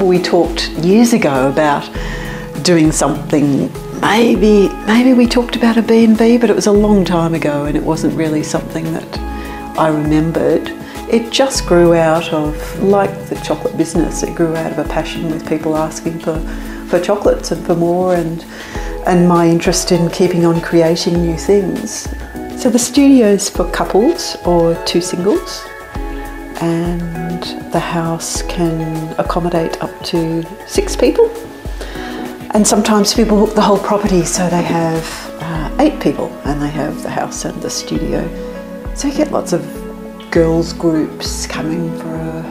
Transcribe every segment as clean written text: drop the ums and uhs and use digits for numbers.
remember we talked years ago about doing something, maybe we talked about a B&B, but it was a long time ago and it wasn't really something that I remembered. It just grew out of, like the chocolate business, it grew out of a passion with people asking for chocolates and for more, and my interest in keeping on creating new things. So the studio's for couples or two singles, and the house can accommodate up to 6 people. And sometimes people book the whole property, so they have 8 people and they have the house and the studio. So you get lots of girls groups coming for a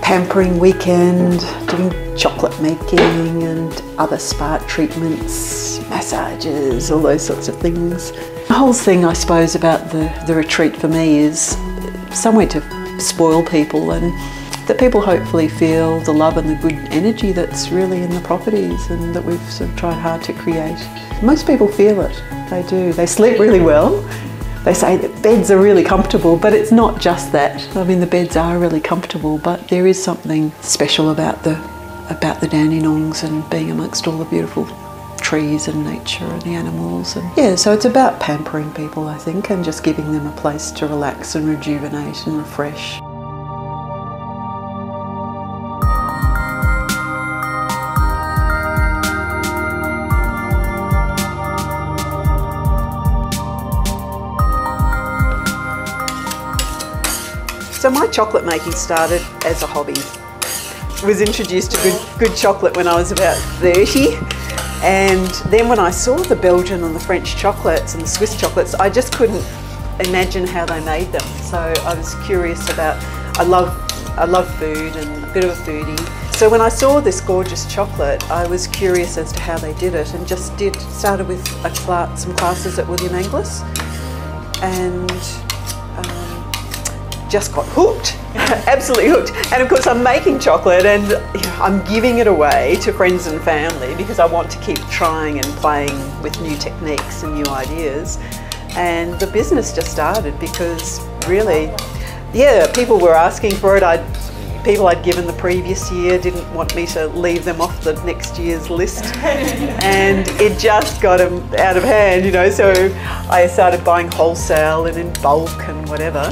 pampering weekend, doing chocolate making and other spa treatments, massages, all those sorts of things. The whole thing, I suppose, about the retreat for me is somewhere to spoil people, and that people hopefully feel the love and the good energy that's really in the properties and that we've sort of tried hard to create. Most people feel it, they do. They sleep really well. They say that beds are really comfortable, but it's not just that. I mean, the beds are really comfortable, but there is something special about the Dandenongs and being amongst all the beautiful trees and nature and the animals. And yeah, so it's about pampering people, I think, and just giving them a place to relax and rejuvenate and refresh. So my chocolate making started as a hobby. I was introduced to good chocolate when I was about 30, and then when I saw the Belgian and the French chocolates and the Swiss chocolates, I just couldn't imagine how they made them. So I was curious about, I love food and a bit of a foodie. So when I saw this gorgeous chocolate, I was curious as to how they did it, and started with some classes at William Angliss, and just got hooked, absolutely hooked. And of course I'm making chocolate and I'm giving it away to friends and family because I want to keep trying and playing with new techniques and new ideas. And the business just started because really, yeah, people were asking for it. People I'd given the previous year didn't want me to leave them off the next year's list. And it just got them out of hand, you know, so I started buying wholesale and in bulk and whatever.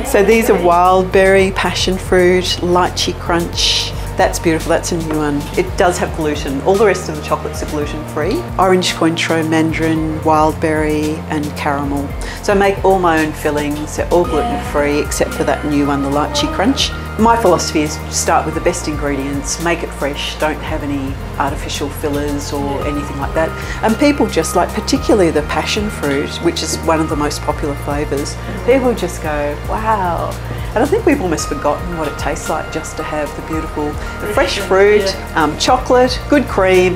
So these are wild berry, passion fruit, lychee crunch. That's beautiful, that's a new one. It does have gluten. All the rest of the chocolates are gluten-free. Orange Cointreau, mandarin, wild berry and caramel. So I make all my own fillings. They're all gluten-free except for that new one, the lychee crunch. My philosophy is start with the best ingredients, make it fresh, don't have any artificial fillers or anything like that. And people just like, particularly the passion fruit, which is one of the most popular flavours, people just go, wow. And I think we've almost forgotten what it tastes like just to have the fresh fruit, chocolate, good cream,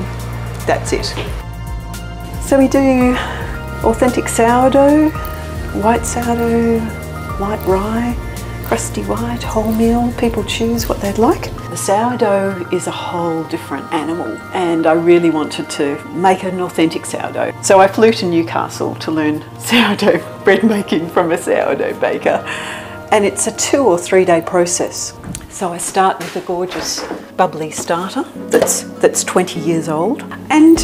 that's it. So we do authentic sourdough, white sourdough, light rye, crusty white, wholemeal. People choose what they'd like. The sourdough is a whole different animal, and I really wanted to make an authentic sourdough. So I flew to Newcastle to learn sourdough bread making from a sourdough baker. And it's a 2 or 3 day process. So I start with a gorgeous bubbly starter that's 20 years old. And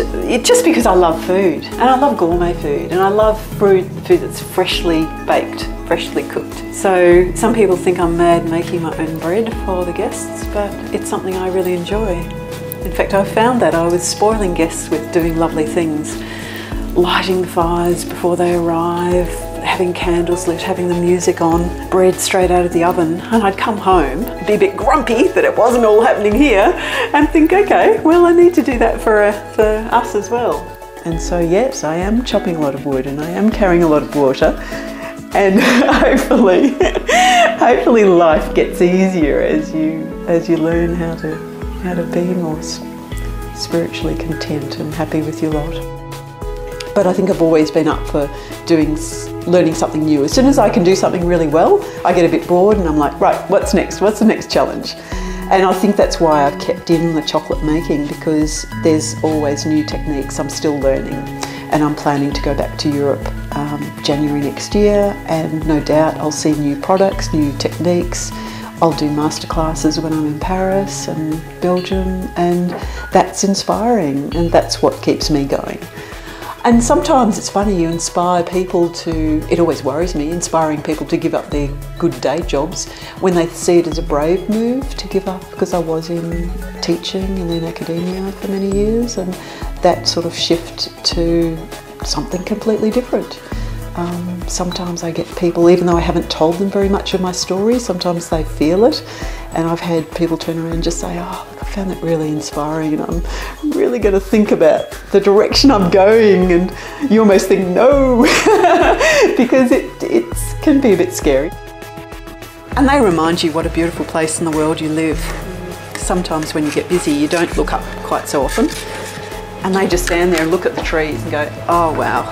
just because I love food, and I love gourmet food, and I love food that's freshly baked, freshly cooked. So some people think I'm mad making my own bread for the guests, but it's something I really enjoy. In fact, I found that I was spoiling guests with doing lovely things, lighting the fires before they arrive, having candles lit, having the music on, bread straight out of the oven, and I'd come home, be a bit grumpy that it wasn't all happening here, and think, okay, well, I need to do that for us as well. And so yes, I am chopping a lot of wood and I am carrying a lot of water, and hopefully life gets easier as you learn how to be more spiritually content and happy with your lot. But I think I've always been up for learning something new. As soon as I can do something really well, I get a bit bored and I'm like, right, what's next? What's the next challenge? And I think that's why I've kept in the chocolate making, because there's always new techniques I'm still learning. And I'm planning to go back to Europe January next year, and no doubt I'll see new products, new techniques, I'll do masterclasses when I'm in Paris and Belgium, and that's inspiring, and that's what keeps me going. And sometimes it's funny, you inspire people to, it always worries me, inspiring people to give up their good day jobs when they see it as a brave move to give up, because I was in teaching and in academia for many years, and that sort of shift to something completely different. Sometimes I get people, even though I haven't told them very much of my story, sometimes they feel it, and I've had people turn around and just say, oh, look, I found that really inspiring, and I'm really going to think about the direction I'm going, and you almost think no, because it can be a bit scary. And they remind you what a beautiful place in the world you live. Sometimes when you get busy, you don't look up quite so often, and they just stand there and look at the trees and go, oh wow.